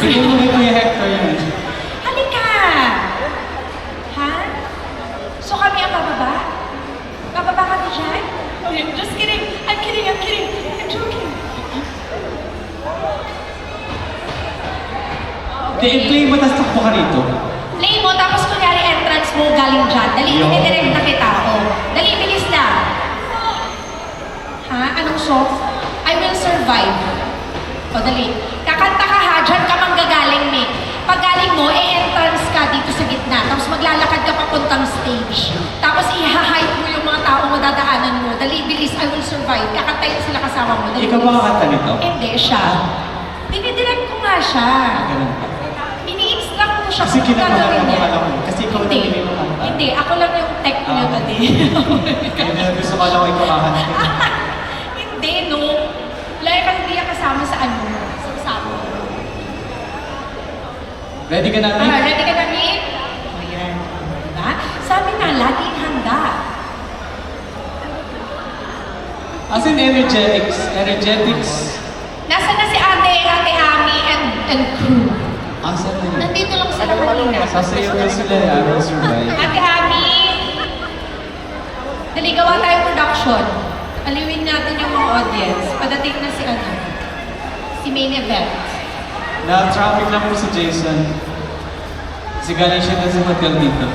Sige mo kay Kuya Hector yan. Halika! Ha? So kami ang bababa? Bababa kami dyan? Okay, just kidding. I'm kidding. I'm joking. I-play mo, tapos takbo ka rito. Play mo, tapos kunyari entrance mo galing dyan. Dali, Yo. direct na kita. Dali, bilis na. Ha? Anong song? I will survive. Dali. Kakanta ka ha, dyan ka manggagaling, Mick. Pag galing mo, entrance ka dito sa gitna. Tapos maglalakad ka papuntang stage. Tapos i-hype mo yung mga tao mo dadaanan mo. Dali, bilis, I will survive. Kakantayin sila kasama mo. Dali, Ikaw ba kakanta nito? Hindi, siya. Dinidirect ko nga siya. Ganun pa. Ini-instruct ko siya Kasi kung kinabahan gagawin ako, niya. alam mo. Kasi ikaw Hindi. na pinili mo kanta. Hindi, ako lang yung tech niyo tadi. Hindi na gusto ko alam ko ikaw kakanta. Hindi, no. Like, hindi yan kasama sa ano, sa kasama. Ready ka na, Mick? Ready ka na, Mick? Ayan. Diba? Sabi na, laging handa. As in energetics. Nasaan na si Ate Ami and crew? Asan na yun? Nandito lang sila kanina. Sasayaw na sila, I will survive. Ate Ami, dali gawa tayo production. Aliwin natin yung mga audience. Padating na si main event. Na-traffic lang po si Jason. Kasi galing siya na sa hotel dito.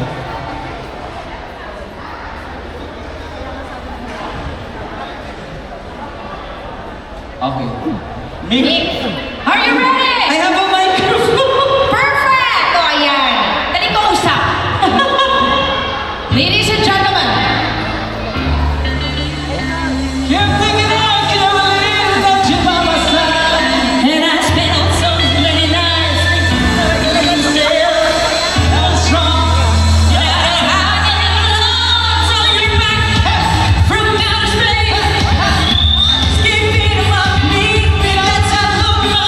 Okay. Mick! Mick, are you ready? I have a microphone! Perfect! O, ayan. Dali ko usap. Ladies and gentlemen, Keep thinking I can never live without you by my side. And I spent on so many nights thinking myself I'm strong. that I get lost on your back from outer space. Skipping above me, that's how look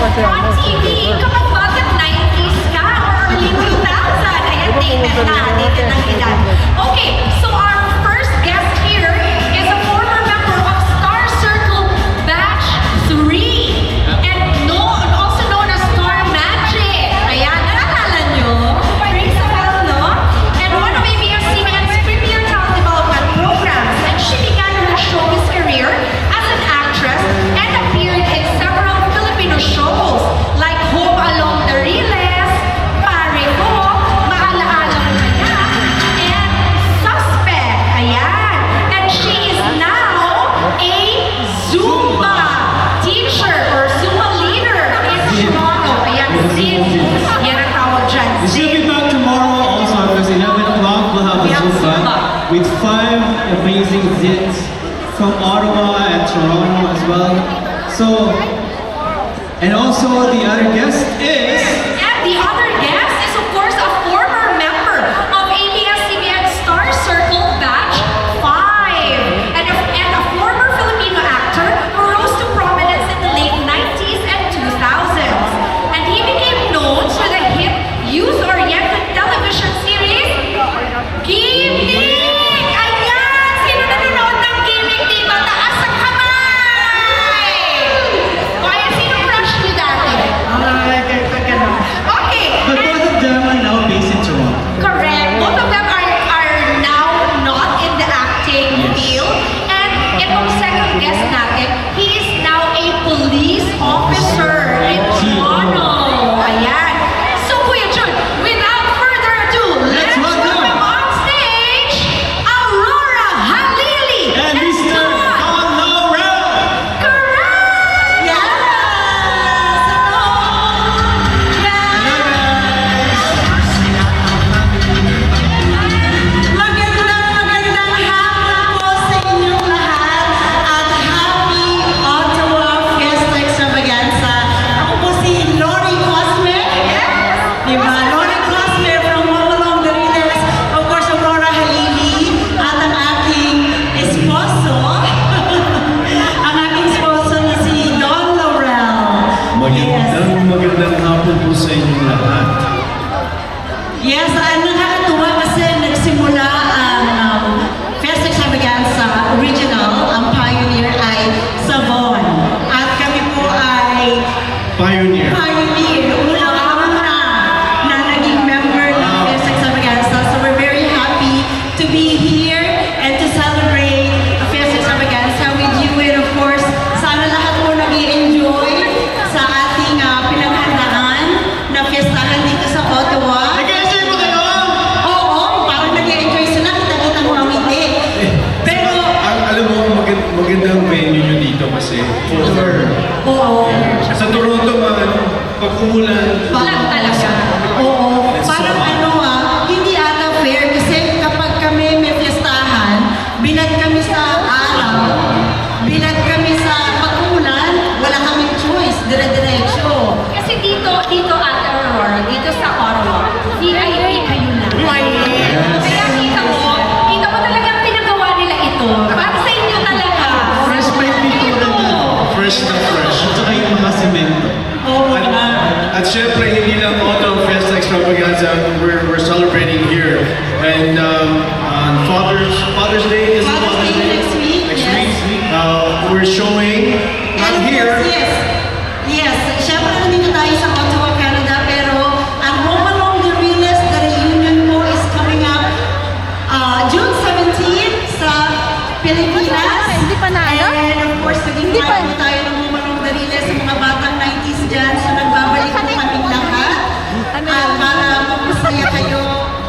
on TV kapag bakit 90s ka or early 2000. Ayan, dated na ang edad. Okay, so our first guest here is a former member of Star Circle Batch 3 and also known as Star Magic. Ayan, naalala nyo? Rings a bell, no? And one of ABS-CBN's premier talent development programs. And she began her showbiz career as an actress and appeared in several Filipino shows like Home Along the Riles, Pare Ko, Maalaala Mo Na Yan, and Suspect. Ayan. And she is now a Zumba teacher or Zumba leader in Toronto. Ayan, Zin. Yan ang tawag dyan. She'll be Zin. back tomorrow also because 11 o'clock we'll have a We have Zumba Zumba. with 5 amazing zits from Ottawa and Toronto as well. So, and also the other guest is... And the other guest is, of course, a former member of ABS-CBN Star Circle Batch 5 and a former Filipino actor who rose to prominence in the late 90s and 2000s. And he became known for the hit youth-oriented television series, Gimmick! Ayan! Sino nanonood ng Gimmick dito? Taas ang kamay! Kaya sino crush niyo dati? Okay. But both of them are now based in Toronto. Correct. Both of them are now not in the acting field. And itong second guest natin, he is now a police officer in Toronto. Ayan. So, Kuya Jun, without further ado, let's welcome on stage, Aurora Halili And Mr. Dawn. Laurel! Correct! Yes! Magandang hapon po sa inyong lahat at Happy Ottawa Fiesta Extravaganza. Ako po si Lori Cosme. Diba? Lori Cosme from Home Along the Riles. Of course, Aurora Halili. At ang aking esposo. Ang aking esposo na si Don Laurel. Magandang hapon po sa inyong lahat. Yes, nakakatuwa kasi nagsimula ang Fiesta Extravaganza original, ang pioneer ay Savon. At kami po ay Pioneer. unang-una na naging member ng Fiesta Extravaganza. So we're very happy to be here and to celebrate Fiesta Extravaganza with you. And of course, sana lahat po nag-i-enjoy sa ating pinaghandaan na fiestahan dito sa Ottawa. Nag-enjoy mo kayo? Oo, parang nag-enjoy sila. Kita-kita mo ang ngiti. Pero, Alam mo, magandang venue nyo dito kasi for oo. sa Toronto, pag umulan, Walang talaga. Oo. Parang hindi ata fair kasi kapag kami may fiestahan, binad kami sa araw, binad kami sa pag-ulan, wala kaming choice, dire-diretso. Kasi dito Ate Aurora, dito sa Ottawa, VIP kayo na. Kaya kita mo talagang pinagawa nila ito. Para sa inyo talaga. Fresh pa yung pintura na. fresh na fresh. At saka yung mga semento. Oo. At syempre, hindi lang Autumn Fiesta Extravaganza, we're celebrating here. And on Father's Day, is it Father's Day next week, Next yes. week, we're showing, not here, Yes. Siyempre, nandito tayo sa Ottawa, Canada, pero ang Home Along the Riles, the reunion po is coming up June 17 sa Pilipinas. Hindi pa na, ano? And of course, naging Hindi pa. part po tayo ng Home Along the Riles sa mga batang 90s dyan. So, nagbabalik po kaming lahat. At para mapasaya kayo,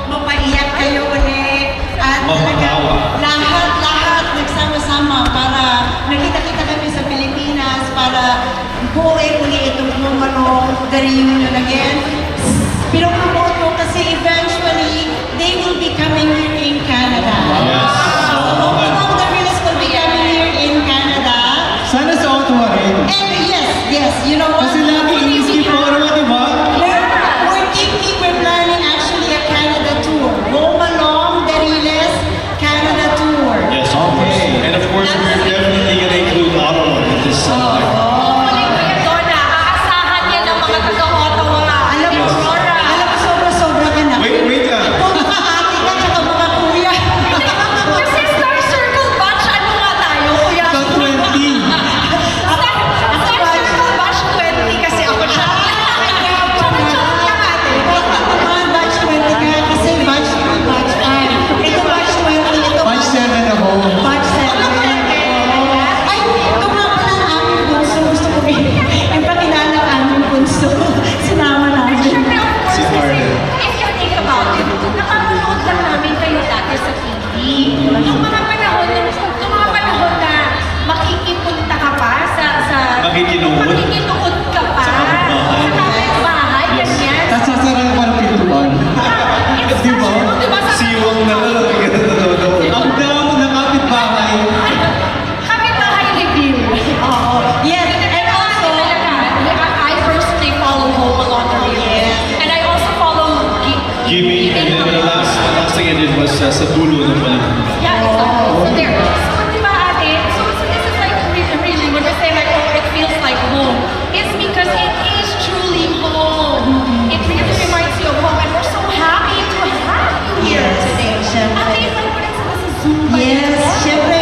mapaiyak kayo ulit. At Mapatawa. lahat nagsama-sama para nakita-kita kami sa Pilipinas para buuin uli itong Home Along the reunion again. Pinopromote ko kasi eventually they will be coming here in Canada. Yes. So Home Along the Riles will be coming here in Canada. Sana sa Ottawa rin. And yes, you know what? Kasi lagi iniskip mo rin, di ba? We're thinking, we're planning actually a Canada tour. Home Along the Riles Canada tour. Yes, of course. And of course, we're definitely going to include Ottawa in this. Muling Kuya Donna, aasahan halos sa dulo ng walang. Yeah, exactly. So there. So, di ba ate? So this is like really, when we say like, oh, it feels like home, it's because it is truly home. It really reminds you of home, and we're so happy to have you here Yes, today. syempre. Ate, invite mo rin sila sa Zumba. Yes, syempre,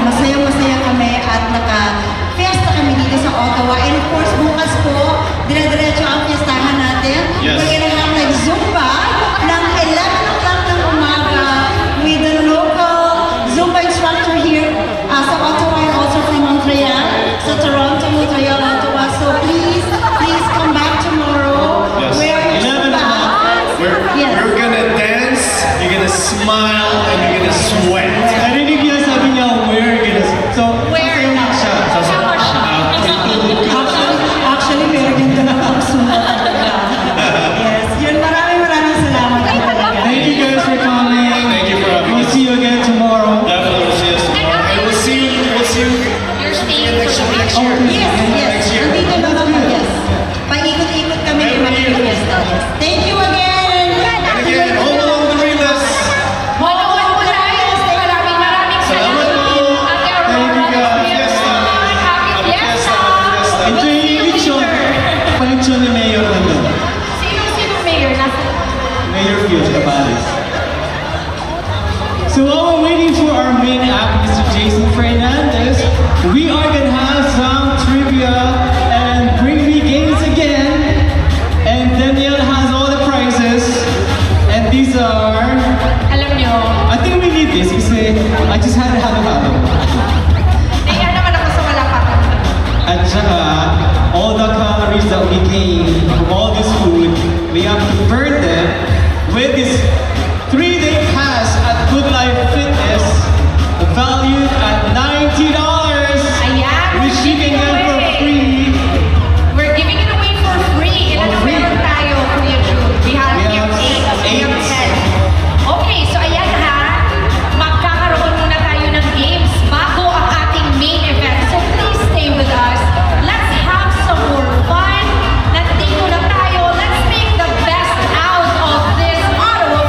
masayang-masaya kami at naka-fiesta kami dito sa Ottawa. And of course, bukas po, dire-diretso ang fiestahan natin. Yes. We're gonna have like Zumba ng 11 o'clock ng umaga with the local Zumba instructor here sa Ottawa and also from Montreal, sa Toronto, Montreal, Ottawa. So please come back tomorrow. Yes. Wear your 11 Zumba. Yes. We're gonna dance, you're gonna smile, and you're gonna sweat. Narinig niya, sabi niya, where gonna... So, Where? sasayaw lang siya. Sama siya. Actually, meron din doon akong Zumba talaga. Yes, yun, maraming salamat po talaga. Thank you guys for coming. Thank you for having We'll us. see you again tomorrow. Definitely we'll see us tomorrow. And we'll see you You're staying next for the next week. year. Yes, Next year. nandito lang ako, yes. Paikot-ikot kami Every year. mag-fiesta. Thank you again! And again, home along the Rilas. One po tayo. Maraming Salamat salamat. po. Ate Aurora, Thank you, guys. Happy Fiesta. Happy Fiesta. Fiesta. Ito yung lechon. Lechon ni Mayor nandun. Sino mayor? Nasa Mayor Fields Cabanes. So while we're waiting for our main act, Mr. Jason Fernandez, we are gonna have some trivia and bring me games again. And Danielle has all the prizes. And these are, alam nyo, I think we need this kasi I just had a halo-halo. naiya naman ako sa wala pa. At saka, all the calories that we gain from all this food, we have to burn them with this 3-day pass at Good Life Fitness, valued at $90, Ayan, which you can get for free. We're giving it away for free. Ilan For ang free. meron tayo, Kuya Jude? We have We here have 8. We have 8. 10. Okay, so ayan ha. Magkakaroon muna tayo ng games bago ang ating main event. So please stay with us. Let's have some more fun. Nandito na tayo. Let's make the best out of this Ottawa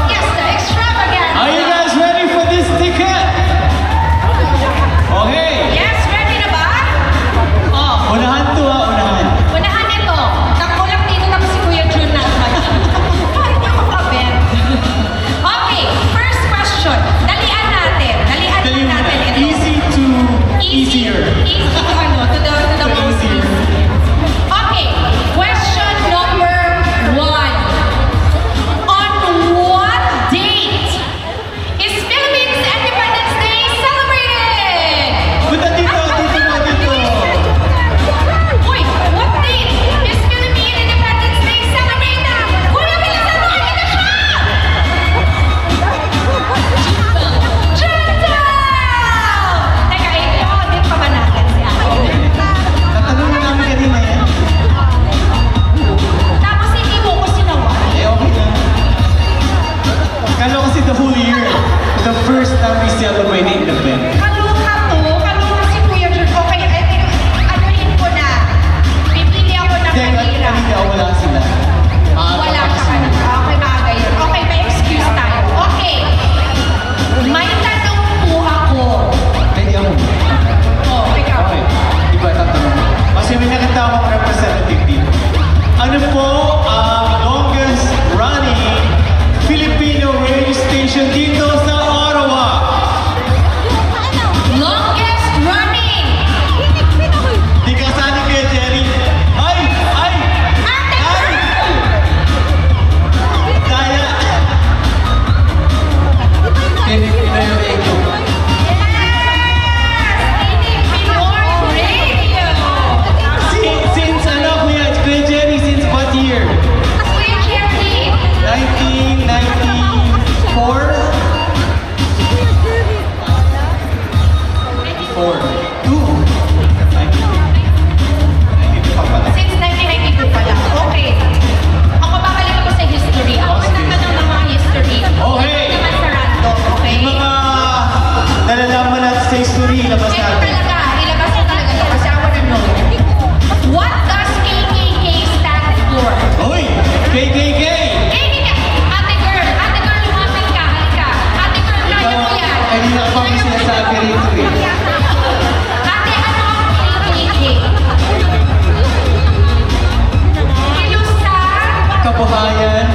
kabuhayan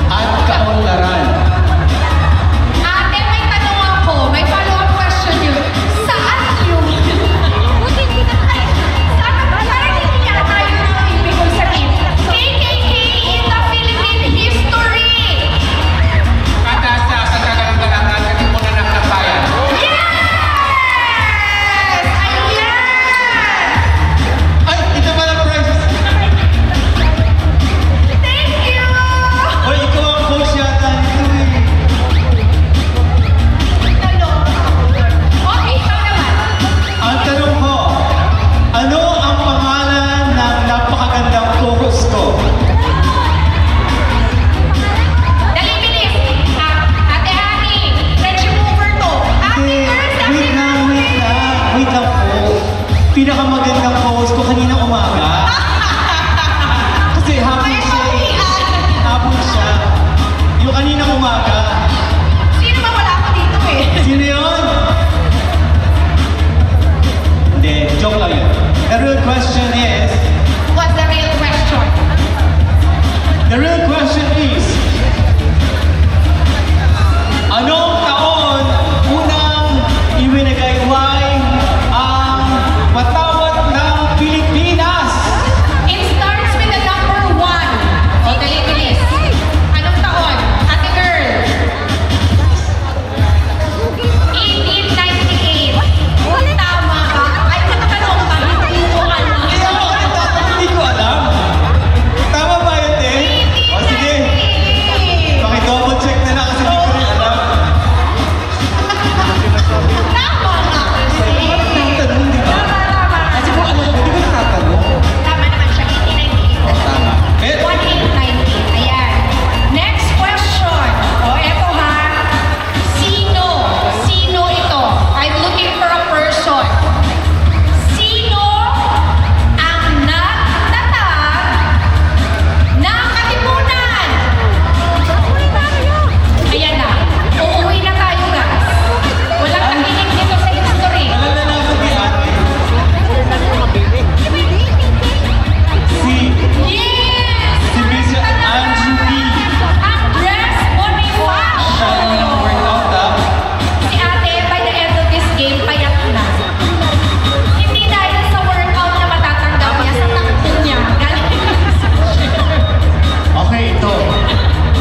at kaunlaran. Ate, may tanong ako. May follow-up question yun. Saan yun? Parang hindi yata yun ang ibig kong sabihin. KKK in the Philippine history! Kada sa kagalang-galangan, katipunan ng kabayan. Yes! Ayan! Ay, ito pala prize! Thank you! Hoy, ikaw ang coach yata nito eh. Tanong. Okay, ikaw naman. Ang tanong ko, ano ang pangalan ng napakagandang co-host ko? Dali, bilis. Ate Ani, Reggie Mover to. Ate, first, Wait lang po. Pinakamagandang co-host ko kaninang umaga. Kasi hapon siya eh. Hapon siya. Yung kaninang umaga. Sino ba wala ako dito eh? Sino yun? Hindi, joke lang yun. The real question is, What's the real question? the real question is, anong taon unang ibinagayway ang patawad ng Pilipinas? It starts with the number 1. O, dali, bilis. Anong taon? Ate girl. 1898. Tama ba? Ay, nakatanong ba? Hindi ko alam. Kaya ako hindi ko alam. Tama ba yun, te? O sige, 1898. paki-double check na lang kasi hindi ko rin alam. Tama nga kasi. Tanong, di ba? Tama. Kasi kung ano, hindi ko natatanong. Tama naman siya, 1898. Tama. Eh, 1890. Ayan. Next question. O, eto ha. Sino? Sino ito? I'm looking for a person. Sino ang nagtatag ng katipunan? Ayan na. Uuwi na tayo, guys. Walang nakinig dito sa history. alam na natin ni ate. Yes! Si Miss Angie B. Andres Bonifacio! Siya naman ang workout, ha? Si ate, by the end of this game, payat na. Hindi dahil sa workout na matatanggap niya, sa takbo niya. Galing Okay, ito.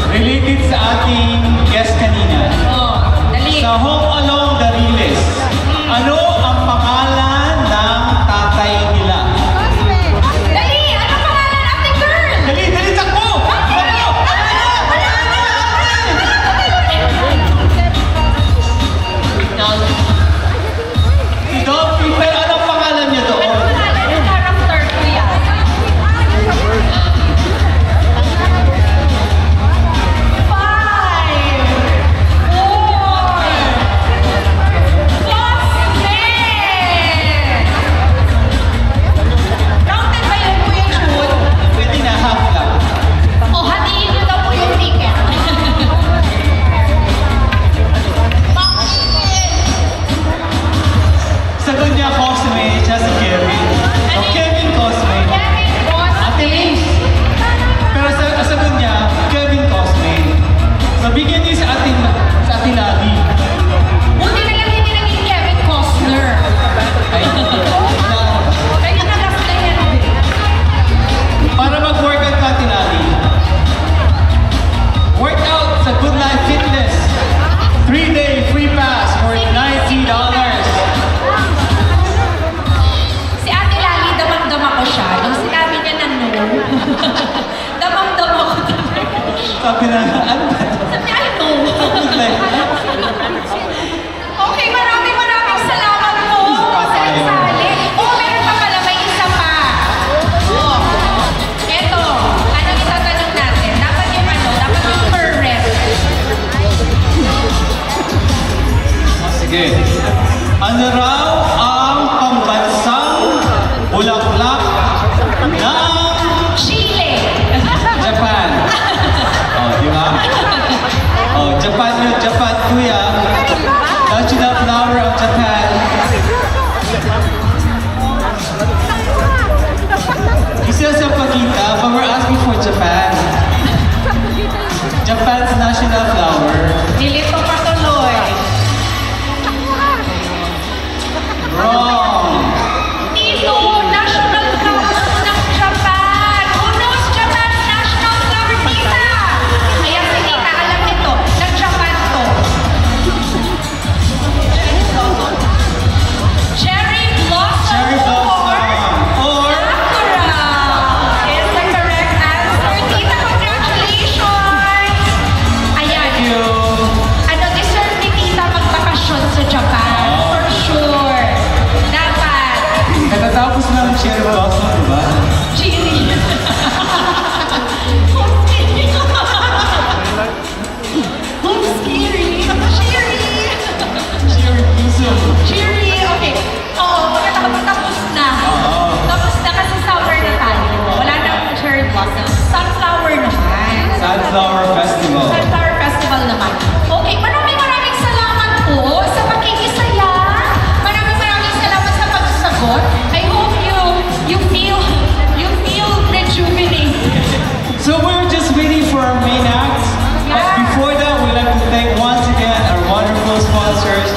Related sa ating guest kanina. Oh, dali. Sa Home Along the Riles, ano ang pangalan ng tatay nila? Dali! Ano pangalan, ate girl? Dali, dali, takbo! Takbo! Si Don Piper, anong pangalan niya Ano doon? pangalan ng character ko yan? Five, four, Cosme! Counted ba yun, Kuya Jun? Pwede na, half lang. O, hatiin niyo daw po yung ticket. Sagot niya Cosme, siya si Kevin. O Kevin Cosme. Kevin Ate Cosme. Liz. Pero sagot niya, Kevin Cosme. So bigyan niyo sa ating Lali. Buti na lang hindi naging Kevin Costner. Ay, Kaya nagas na yan. para mag-workout ka, Ate Lali. Workout sa Good Life Fitness. 3-day free pass for $90. Si Ate Lali, damang-dama ko siya. Nung sinabi niya na no, damang-dama ko talaga. Sabi na, ano ba ito? Sabi niya, I know. Good Life. Okay, maraming salamat po sa nagsali. Oh, meron pa pala, may isa pa. Oh, eto, anong itatanong natin? Dapat yung current. Sige. Ano raw ang pambansang bulaklak ng Chile. Japan? Oh, di ba? Oh, Japan yun, Japan, kuya. National flower of Japan. Isa sa pagkita, but we're asking for Japan. Sunflower naman. Sunflower Festival. Sunflower Festival naman. Okay, maraming salamat po sa pakikisaya. Maraming salamat sa pagsagot. I hope you feel rejuvenated. So we're just waiting for our main act. But Yeah. before that, we'd like to thank once again our wonderful sponsors.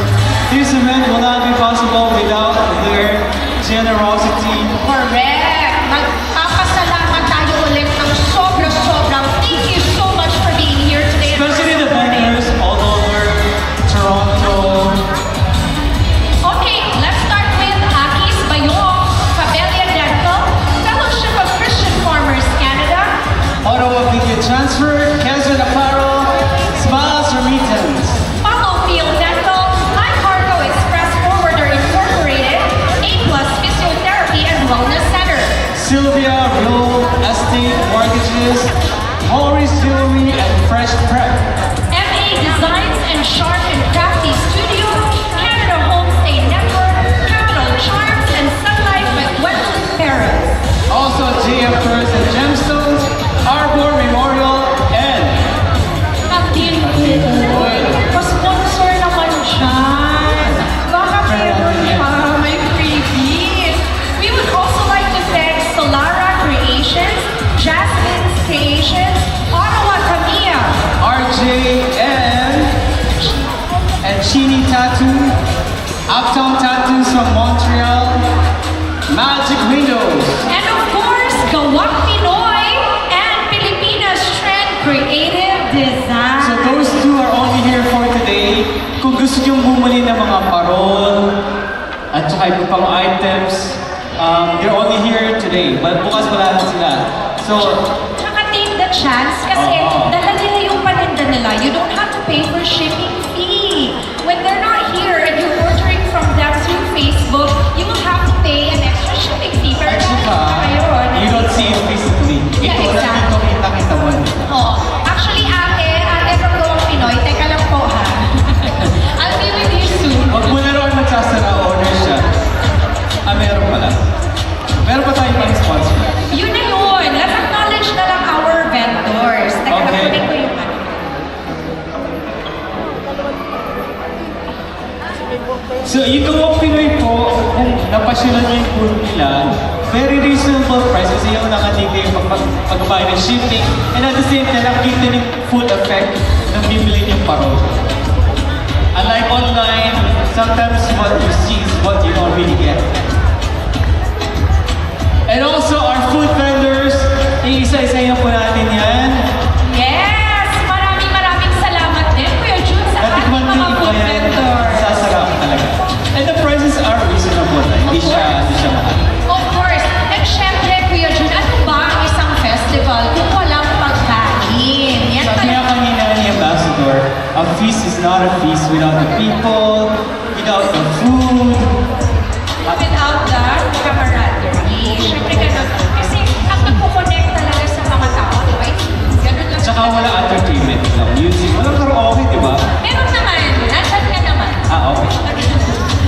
This event will not be possible without their generosity. Correct. Magpapasalamat tayo ulit ng sobrang. Thank you so much for being here today. Especially the vendors all over Toronto. Okay, let's start with Akis Bayong, Cabelia Dental, Fellowship of Christian Farmers Canada, Ottawa Video Transfer, Quezon Apparel, Smiles Remittance. Paulo Field Dental, iCargo Express Forwarder Incorporated, A+ Physiotherapy and Wellness Center, Sylvia Real Estate Mortgages, Maurice Jewelry and Fresh Prep. MA Designs and Sharp and Crafty Studio, Canada Homestay Network, Capital Charms, and Sunlight with Wetland Paris. Also JF Tours and Gemstones, Arbor Memorial, and Ang deal pa-sponsor naman siya. Baka meron siya, may freebies. We would also like to thank Solara Creations, Jasmine's Creations, Ottawa Tamiya, RJ and Chini Tattoo, Uptown Tattoos from Montreal, Magic Windows. and of course, Gawak Pinoy and Pilipinas Trend Creative Design. So those two are only here for today. Kung gusto nyo bumili ng mga parol at saka iba pang items, they're only here today. But bukas wala na sila. So, Tsaka take the chance kasi Oo. dala nila yung paninda nila. You don't have to pay for shipping fee. When they're not here and you're ordering from them through Facebook, you will have to pay an extra shipping fee. Pero at saka, ngayon, you don't see it physically. Yeah, Ito lang exactly. dito kita mo. Oh, actually, ate from Gawang Pinoy, teka lang po ha. I'll be with you soon. Wag mo na rin magsasara, owner siya. Meron pala. Meron pa tayo pang sponsor. Yun na yun. Let's acknowledge na lang our vendors. Teka lang, Okay. kunin ko yung ano. So, yung Gawang Pinoy po, kung napasyalan niyo yung food nila, very reasonable price kasi yung nakatindi yung pagbabayad ng shipping and at the same time, nakikita yung food effect ng bibili niyong parol. Unlike online, sometimes what you see is what you don't really get. And also, our food vendors, iisa-isahin na po natin yan. Yes! Maraming salamat din, Kuya Jun, sa ating Natikman mga din food iba yan. vendors. Sasarap talaga. And the prices are reasonable. Hindi siya mahal. Of course. And syempre, Kuya Jun, ano ba ang isang festival kung walang pagkain? Yan Sabi nga talaga. kanina ni Ambassador, a feast is not a feast without the people, without the food. Without the camaraderie. Syempre ganun. Kasi ang nagpo-connect talaga sa mga tao, di ba? Ganun lang. Tsaka wala entertainment lang. Music. Walang karaoke, di ba? Meron naman. Nandyan ka naman. Ah, okay.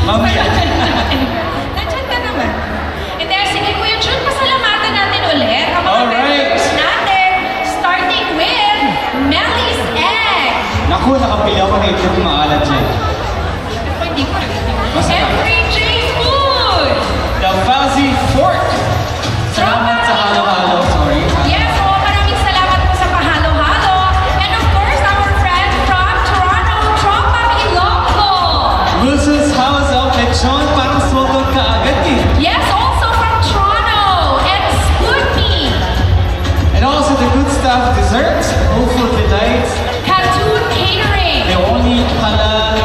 Mamaya. Nandyan ka naman. Hindi, sige Kuya Jun, pasalamatan natin ulit ang mga Alright. vendors natin. Starting with Melly's Egg. Naku, nakapili ako na ito kung maalat dyan. Ako hindi ko rin. Masarap. Every J's Food. The Fuzzy Fork. Salamat sa halo-halo. Sorry. Yes, oo, maraming salamat po sa pahalo-halo. And of course, our friend from Toronto, Tropang Ilonggo. Wilson's House of Lechon. Parang sold ka agad eh. Yes, also from Toronto. And Sputnik. And also the Good Stuff Desserts. Hopeful Delights. Katoon Catering. The only halal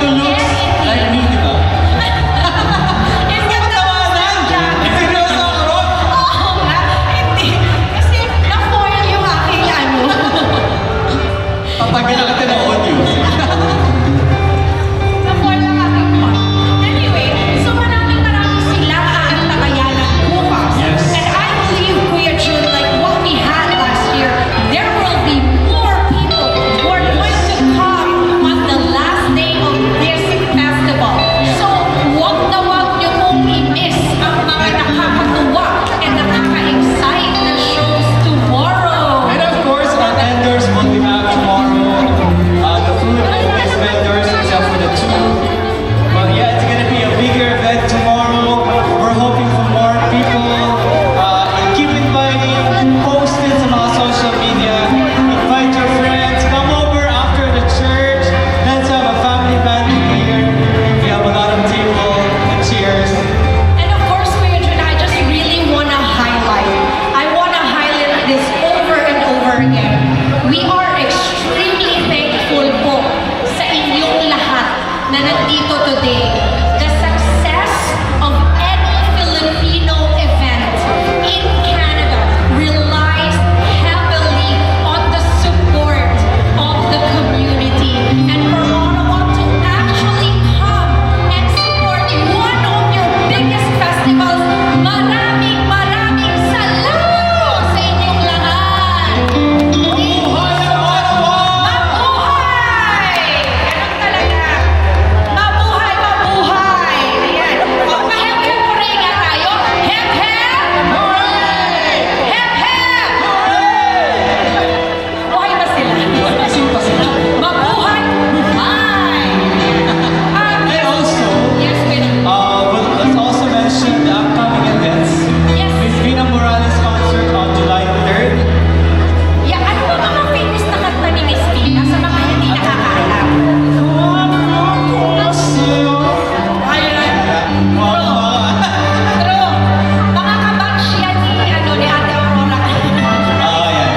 to look like me, di ba? Is that the Jack? Seryoso ako, Ron? Oo nga, hindi. Kasi na-foil yung aking ano. Papagyan na kita ng audio. Na-foil ang aking part. Anyway, so maraming silang aantabayanan bukas. Yes. And I believe, Kuya Jun, like what we had last year, there will be more people who are going to come on the last day of this festival. So, wag na wag niyo pong i-miss ang mga nakakatuwa and nakaka-excite na shows tomorrow. And of course, our vendors will be back tomorrow. The food is vendors except for the two. But yeah, it's gonna be a bigger event tomorrow. We're hoping for more people. Keep inviting, post it sa mga social media. Invite your friends. Come over after the church. Let's have a family banding here. We have a lot of table and chairs. And of course, Kuya Jun, I just really want to highlight this over and over again. We are extremely thankful po sa inyong lahat na nandito today. The success of any Filipino event in Canada relies heavily on the support of the community. And for Ottawa to actually come and support one of your biggest festivals, maraming salamat po sa inyong lahat. Mabuhay ang Ottawa! Mabuhay! Ganun talaga. Mabuhay! Ayan. Magpa-hep-hep hooray nga tayo. Hep-hep! Hep-hep! Buhay ba sila? Mabuhay! Buhay! And also, Yes, wait. let's also mention the upcoming events. Yes. Miss Vina Morales concert on July 3rd. Yeah, ano ba mga famous na kanta ni Miss Vina sa mga hindi nakakaalam? Ayun. True. Mga kabatch yan ni Ate Aurora.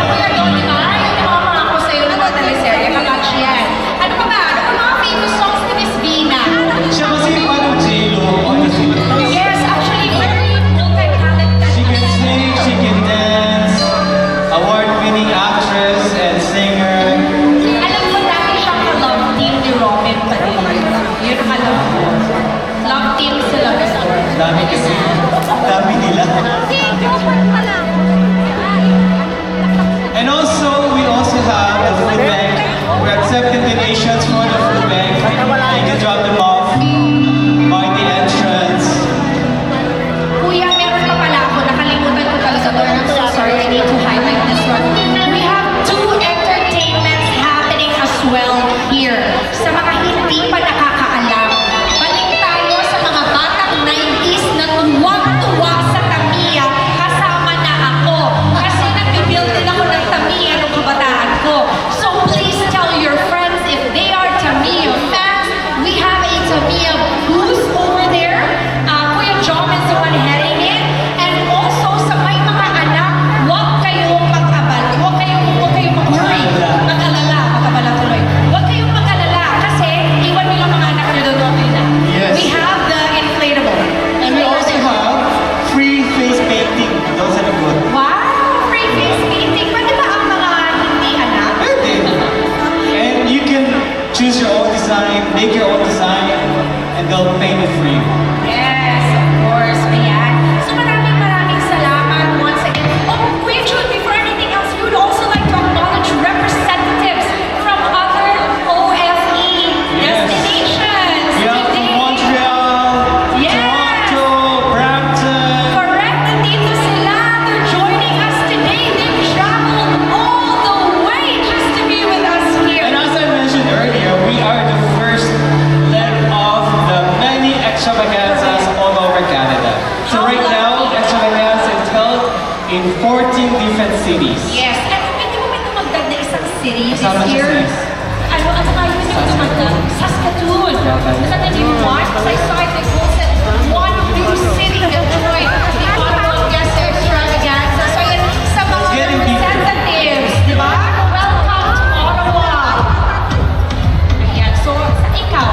Kuya Don, di ba? Yung mga ko sa'yo ng mga teleserye, kabatch yan. Ano pa ba? Ano pa mga famous songs ni Miss Vina? Siya kasi parang J-Lo. Yes, actually, very multi-talented. She can sing, she can dance, award-winning actress and singer. Alam ko dati siyang ka-love team ni Robin Padilla. Yun ang alam ko. Love team sila. Dami kasi. Dami nila. And also, we also have the food bank. We're accepting donations for the food bank. You can drop them off by the entrance. Kuya, meron pa pala ako. Nakalimutan ko talaga to. I'm so sorry. I need to highlight this one. We have 2 entertainments happening as well here. Sa mga hindi pa nakakaalam, balik tayo sa mga batang 90s na tuwang-tuwa sa Tamiya kasama na ako. Kasi nag-build din ako ng Tamiya nung kabataan ko. So please tell your friends if they are Tamiya fans. We have a Tamiya booth over there. Kuya Jom is the one heading it. And also sa may mga anak, huwag kayong mag-abala. Huwag kayong mag-worry. Mag-abala tuloy. Huwag kayong mag-alala kasi iwan nila mga anak nyo doon okay na. Yes. We have the inflatable. And we also have free face painting. Those are the good. Wow! Free face painting. Pwede ba ang mga hindi anak? Pwede. And you can choose your own design, make your own design, and they'll paint it for you. Yes, of course. Ayan. So maraming salamat once again. Oh, Kuya Jun, before anything else, we would also like to acknowledge representatives from other OFE Yes. destinations. We have from today. Montreal, Yes. Toronto, Brampton. Correct, nandito sila. They're joining us today. They've traveled all the way just to be with us here. And as I mentioned earlier, we are the first leg of the many extravaganzas all over Canada. So right now, extravaganza is held in 14 different cities. Yes, at pwede mo magdag na isang city this Kasama siya year. sa- Ano, at saka yun yung dumagdag? Saskatoon. Is that the new one? Because I saw it, they posted one new city that joined the Ottawa Guest Extravaganza. So yan, sa mga It's getting deeper. representatives, di ba? Welcome to Ottawa. Ayan, so sa ikaw,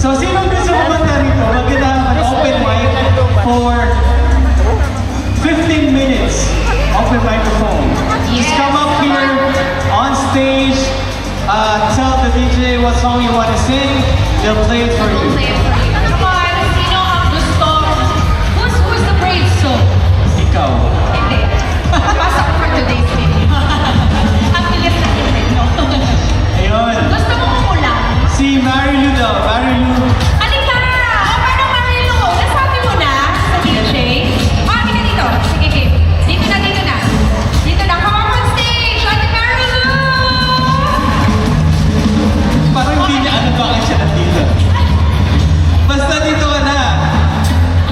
So, sino gusto kumanta rito? Maganda an open mic for 15 minutes. Open microphone. Just come up here on stage, tell the DJ what song you want to sing, they'll play it for you. Come on, sino ang gusto? Who's the brave soul? Ikaw. Hindi. Pasok for today's meeting. Ang bilis na hindi, no? Ayun. Gusto mo umulang? Si Marilu daw. Marilu. Halika! O, paano Marilu? Nasabi mo na sa DJ? Kami ka dito. Sige, Kim. Dito na, dito na. Dito na. Come up on stage! Ate Marilu! Parang hindi niya ano bakit siya nandito. Basta dito ka na.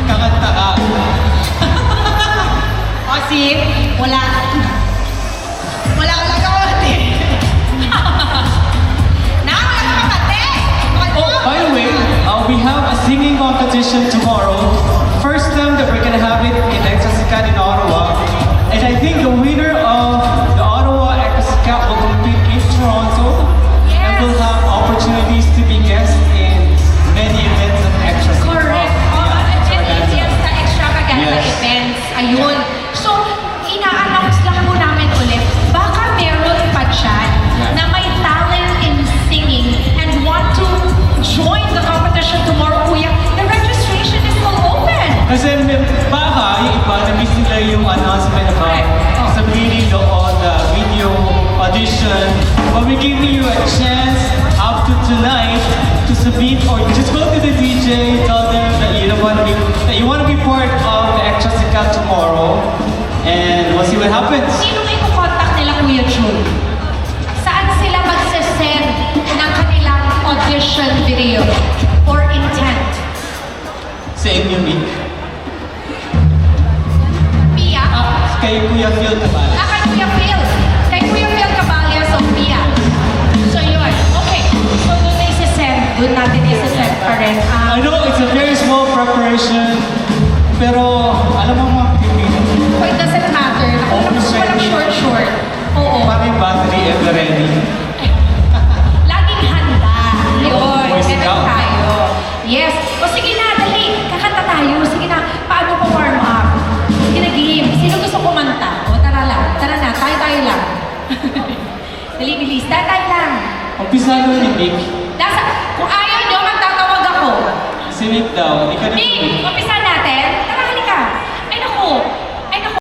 Kakanta ka. O, Sip, wala. Wala ka lang kapatid. Na, wala ka kapatid! Oh, by the way, we have a singing competition tomorrow. First time that we're gonna have it in Exasicat in Ottawa. And I think the winner of the Ottawa Exasicat will compete in Toronto. And will have opportunities to be guests in many events of Exasicat. Correct. And yes, sa extravaganza Yes. events. Ayun. So, ina-announce lang po namin ulit, baka meron pa dyan na may talent in singing and want to join the competition tomorrow, kuya. The registration is still open. Kasi baka yung iba na-miss nila yung announcement about submitting the video audition. But we're giving you a chance after tonight to submit or just go to the DJ, tell them that you don't want to be that you want to be part of the Exasicat tomorrow, and we'll see what happens. Sino may kukontak nila, Kuya June? Saan sila magsasend ng kanilang audition video or intent? Sa inyo, Nick. Pia? Kay Kuya Phil Tabales. Kay Kuya Phil. Kay Kuya Phil Caballo, Sophia. So yun. Okay. So doon na isi-send. Doon natin isi-send pa rin. I know it's a very small preparation, pero alam mo mga Pilipino, So it doesn't matter. Walang short. Oo. parang battery ever ready. Laging handa. Yun. Boy Ganun Scout. tayo. Yes. O sige na, dali. Kakanta tayo. Sige na. Paano pa warm up? Sige na, game. Sino gusto kumanta? O tara lang. Tara na. Tayo lang. Dali, bilis. Tayo lang. Umpisa doon ni Nick. Kung ayaw nyo, magtatawag ako. Si Nick daw, hindi ka na Nick, umpisa